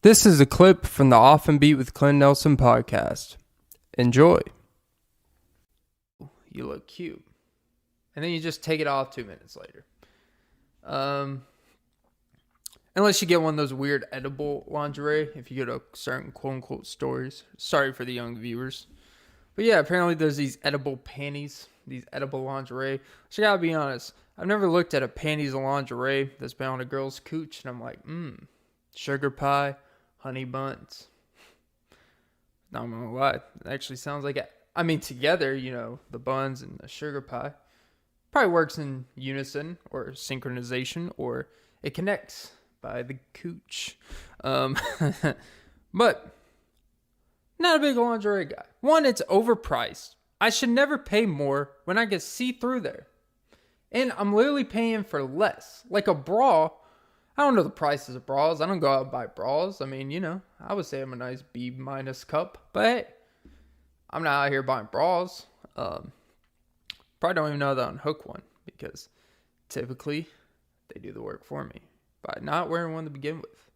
This is a clip from the ONB with Clint Nelson podcast. Enjoy. You look cute. And then you just take it off 2 minutes later. Unless you get one of those weird edible lingerie, if you go to certain quote-unquote stores. Sorry for the young viewers. But yeah, apparently there's these edible panties, these edible lingerie. So I gotta be honest, I've never looked at a panties of lingerie that's been on a girl's cooch, and I'm like, sugar pie, honey buns. Not gonna lie, it actually sounds like it. I mean, together, the buns and the sugar pie probably works in unison or synchronization, or it connects by the cooch. But not a big lingerie guy. One, it's overpriced. I should never pay more when I can see through there. And I'm literally paying for less. Like a bra, I don't know the prices of bras. I don't go out and buy bras. I mean, I would say I'm a nice B- cup. But hey, I'm not out here buying bras. Probably don't even know that I unhook one, because typically they do the work for me by not wearing one to begin with.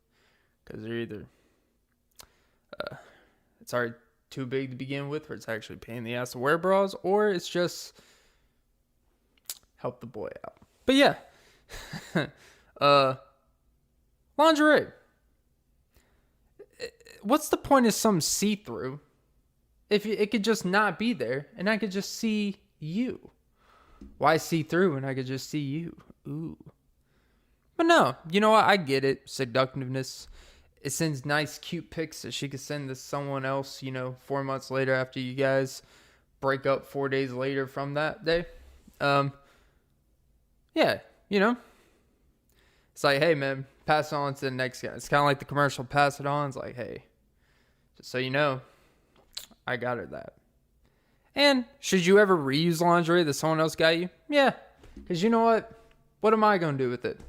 Because they're either it's already too big to begin with, or it's actually a pain in the ass to wear bras, or it's just help the boy out. But yeah, lingerie. What's the point of some see-through if it could just not be there and I could just see you? Why see through when I could just see you? Ooh. But no, you know what? I get it. Seductiveness. It sends nice, cute pics that she could send to someone else, 4 months later after you guys break up 4 days later from that day. Yeah, It's like, hey, man, pass it on to the next guy. It's kind of like the commercial, pass it on. It's like, hey, just so you know, I got her that. And should you ever reuse lingerie that someone else got you? Yeah, because you know what? What am I going to do with it?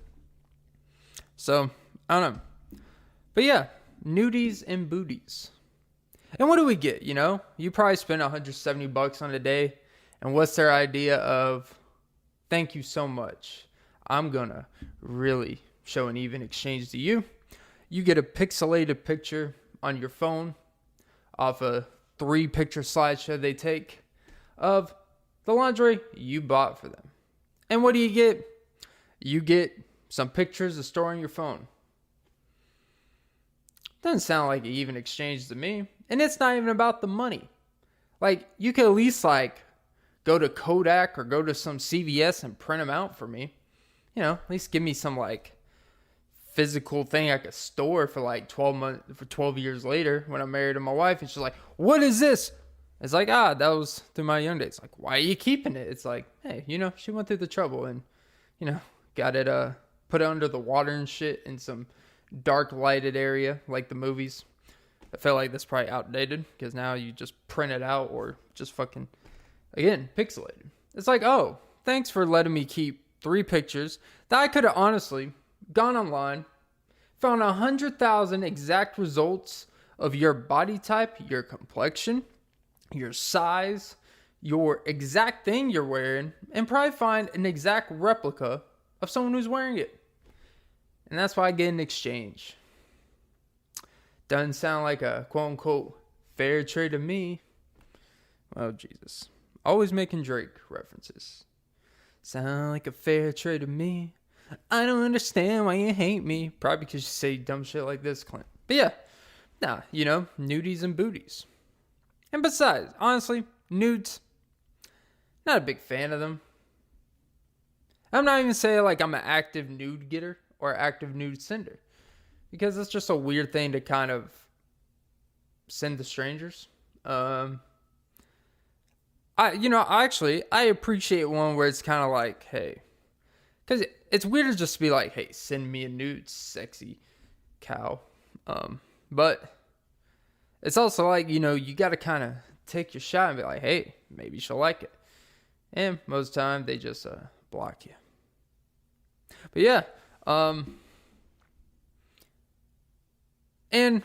So, I don't know. But yeah, Nudies and Booties. And what do we get, You probably spend $170 on a day. And what's their idea of, thank you so much, I'm going to really show an even exchange to you. You get a pixelated picture on your phone off a 3-picture slideshow they take of the lingerie you bought for them. And what do you get? You get some pictures to store on your phone. Doesn't sound like an even exchange to me. And it's not even about the money. Like, you could at least, go to Kodak or go to some CVS and print them out for me. At least give me some, physical thing I could store for, 12 years later when I'm married to my wife. And she's like, what is this? It's like, that was through my young days. Like, why are you keeping it? It's like, hey, she went through the trouble and, got it, put it under the water and shit in some dark lighted area like the movies. I feel like that's probably outdated because now you just print it out or just fucking, again, pixelated. It's like, oh, thanks for letting me keep 3 pictures that I could have honestly gone online, found 100,000 exact results of your body type, your complexion, your size, your exact thing you're wearing, and probably find an exact replica of someone who's wearing it. And that's why I get an exchange. Doesn't sound like a quote-unquote fair trade to me. Oh, Jesus. Always making Drake references. Sound like a fair trade to me. I don't understand why you hate me. Probably because you say dumb shit like this, Clint. But yeah. Nudies and Booties. And besides, honestly, nudes, not a big fan of them. I'm not even saying I'm an active nude getter or active nude sender, because it's just a weird thing to kind of send to strangers. I appreciate one where it's kind of like, hey, because it's weird to just be like, hey, send me a nude, sexy cow. But it's also like, you got to kind of take your shot and be like, hey, maybe she'll like it. And most of the time they just block you. But yeah, and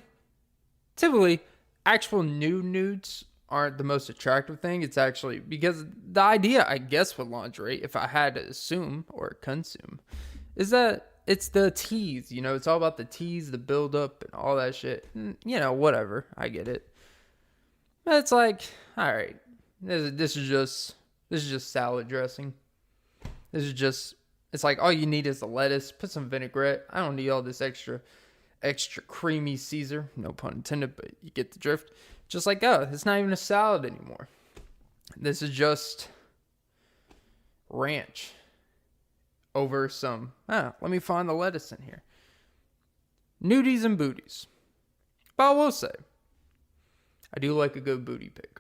typically actual nudes aren't the most attractive thing. It's actually because the idea, I guess, with lingerie, if I had to assume or consume, is that it's the tease, you know, it's all about the tease, the build up and all that shit. And, you know, whatever. I get it. But it's like, all right, this is just salad dressing. It's like all you need is the lettuce, put some vinaigrette. I don't need all this extra creamy Caesar. No pun intended, but you get the drift. Just like, oh, it's not even a salad anymore. This is just ranch over some, let me find the lettuce in here. Nudies and booties. But I will say, I do like a good booty pick.